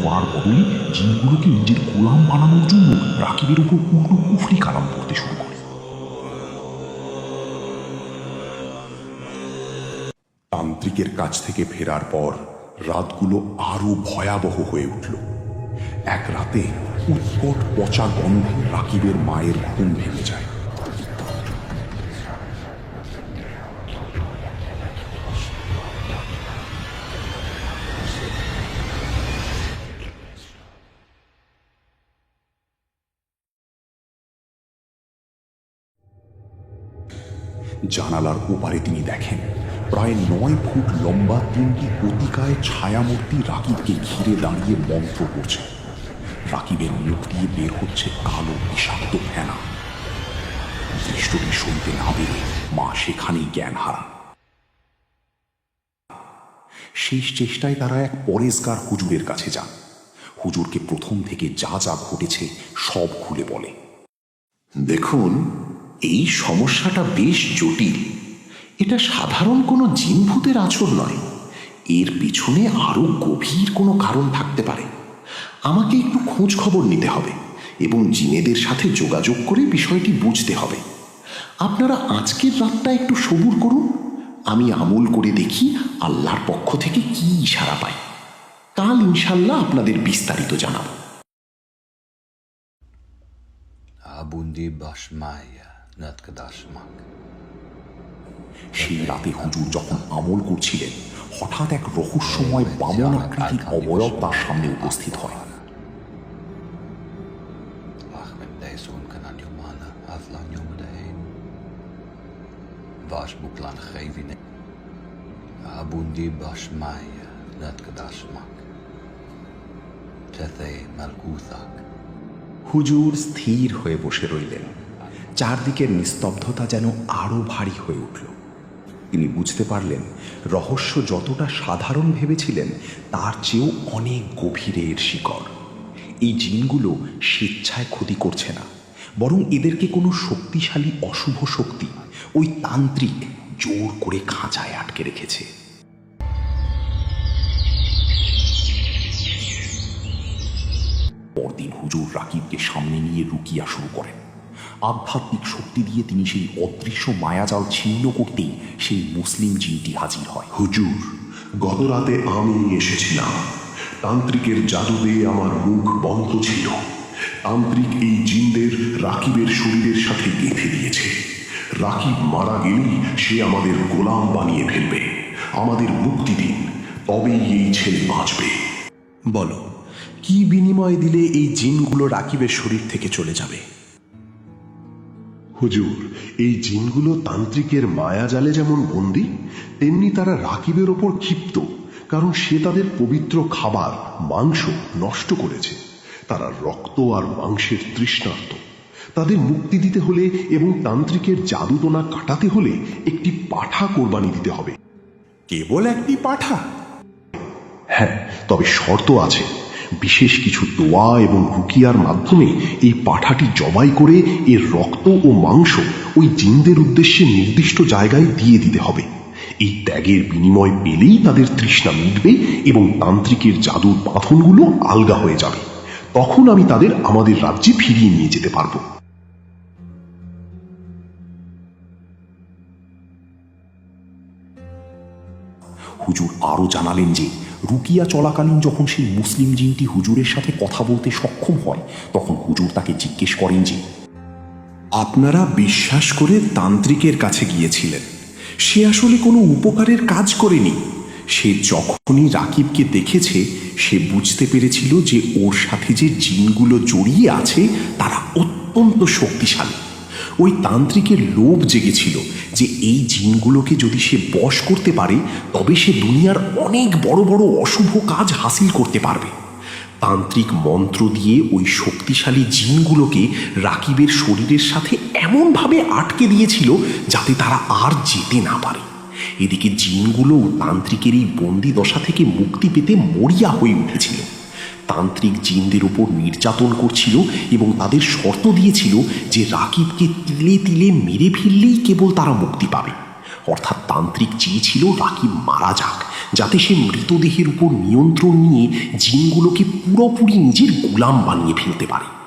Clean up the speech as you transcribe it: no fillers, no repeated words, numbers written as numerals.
করার বদলে জিনগুলোকে নিজের গোলাম বানানোর জন্য রাকিবের উপর উল্টো কুফরি কালাম করতে শুরু করে। তান্ত্রিকের কাছ থেকে ফেরার পর রাতগুলো আরো ভয়াবহ হয়ে উঠল। এক রাতে উৎকট পচা গন্ধে রাকিবের মায়ের ঘুম ভেঙে যায়। জানালার ওপারে তিনি দেখেন প্রায় 9 ফুট লম্বা 3টি অতিকায় ছায়ামূর্তি রাকিবকে ঘিরে দাঁড়িয়ে মন্ত্র করছে। রাকিবের মুখ দিয়ে বের হচ্ছে কালো বিষাক্ত ফেনা। দৃষ্টটি শুনতে না পেরে মা সেখানেই জ্ঞান হারান। শেষ চেষ্টায় তারা এক পরেশগার হুজুরের কাছে যান। হুজুরকে প্রথম থেকে যা যা ঘটেছে সব খুলে বলে। দেখুন, এই সমস্যাটা বেশ জটিল। এটা সাধারণ কোনো জিনভূতের আচরণ নয়, এর পিছনে আরো গভীর কোনো কারণ থাকতে পারে। আমাকে একটু খোঁজ খবর নিতে হবে এবং জিনেদের সাথে যোগাযোগ করে বিষয়টি বুঝতে হবে। আপনারা আজকের রাতটা একটু সবুর করুন, আমি আমল করে দেখি আল্লাহর পক্ষ থেকে কি ইশারা পাই। কাল ইনশাল্লাহ আপনাদের বিস্তারিত জানাবো। সেই রাতে হুজুর যখন আমল করছিলেন, হঠাৎ এক রহস্যময় বামন আকৃতির অবয়ব তার সামনে উপস্থিত হয়। হুজুর স্থির হয়ে বসে রইলেন। চারদিকের নিস্তব্ধতা যেন আরো ভারী হয়ে উঠল। তিনি বুঝতে পারলেন রহস্য যতটা সাধারণ ভেবেছিলেন তার চেয়েও অনেক গভীরে এর শিকড়। এই জিনগুলো স্বেচ্ছায় ক্ষতি করছে না, বরং এদেরকে কোনো শক্তিশালী অশুভ শক্তি, ওই তান্ত্রিক, জোর করে খাঁচায় আটকে রেখেছে। পরদিন হুজুর রাকিবকে সামনে নিয়ে রুকিয়া শুরু করেন। আধ্যাত্মিক শক্তি দিয়ে তিনি সেই অদৃশ্য মায়াজাল ছিন্ন করতেই সেই মুসলিম জিনটি হাজির হয়। হুজুর, গত রাতে আমি এসেছিলাম। তান্ত্রিকের জাদু দিয়ে আমার মুখ বন্ধ ছিল। তান্ত্রিক এই জিনদের রাকিবের শরীরের সাথে গেঁথে দিয়েছে। রাকিব মারা গেলেই সে আমাদের গোলাম বানিয়ে ফেলবে। আমাদের মুক্তি দিন, তবেই এই ছেলে বাঁচবে। বলো, কি বিনিময় দিলে এই জিনগুলো রাকিবের শরীর থেকে চলে যাবে? হুজুর, এই জিনগুলো তান্ত্রিকের মায়াজালে যেমন বন্দী, তেমনি তারা রাকিবের ওপর ক্ষিপ্ত, কারণ সে তাদের পবিত্র খাবার মাংস নষ্ট করেছে। তারা রক্ত আর মাংসের তৃষ্ণার্ত। তাদের মুক্তি দিতে হলে এবং তান্ত্রিকের জাদুটোনা কাটাতে হলে একটি পাঠা কোরবানি দিতে হবে। কেবল একটি পাঠা? হ্যাঁ, তবে শর্ত আছে। বিশেষ কিছু দোয়া এবং রুকিয়ার মাধ্যমে এই পাঠাটি জবাই করে এর রক্ত ও মাংস ওই জিনদের উদ্দেশ্যে নির্দিষ্ট জায়গায় দিয়ে দিতে হবে। এই ত্যাগের বিনিময় পেলেই তাদের তৃষ্ণা মিটবে এবং তান্ত্রিকের জাদুর বাঁধনগুলো আলগা হয়ে যাবে। তখন আমি তাদের আমাদের রাজ্যে ফিরিয়ে নিয়ে যেতে পারবো। হুজুর আরো জানালেন যে রুকিয়া চলাকালীন যখন সেই মুসলিম জিনটি হুজুরের সাথে কথা বলতে সক্ষম হয়, তখন হুজুর তাকে জিজ্ঞেস করেন যে আপনারা বিশ্বাস করে তান্ত্রিকের কাছে গিয়েছিলেন, সে আসলে কোনো উপকারের কাজ করেনি। সে যখনই রাকিবকে দেখেছে সে বুঝতে পেরেছিল যে ওর সাথে যে জিনগুলো জড়িয়ে আছে তারা অত্যন্ত শক্তিশালী। ওই তান্ত্রিকের লোভ জেগেছিল যে এই জিনগুলোকে যদি সে বশ করতে পারে তবে সে দুনিয়ার অনেক বড় বড় অশুভ কাজ হাসিল করতে পারবে। তান্ত্রিক মন্ত্র দিয়ে ওই শক্তিশালী জিনগুলোকে রাকিবের শরীরের সাথে এমনভাবে আটকে দিয়েছিল যাতে তারা আর যেতে না পারে। এদিকে জিনগুলো তান্ত্রিকের এই বন্দি দশা থেকে মুক্তি পেতে মরিয়া হয়ে উঠেছিল। তান্ত্রিক জিনদের উপর নির্যাতন করছিল এবং তাদের শর্ত দিয়েছিল যে রাকিবকে তিলে তিলে মেরে ফেললেই কেবল তারা মুক্তি পাবে। অর্থাৎ তান্ত্রিক চেয়েছিল রাকিব মারা যাক, যাতে সে মৃতদেহের উপর নিয়ন্ত্রণ নিয়ে জিনগুলোকে পুরোপুরি নিজের গোলাম বানিয়ে ফেলতে পারে।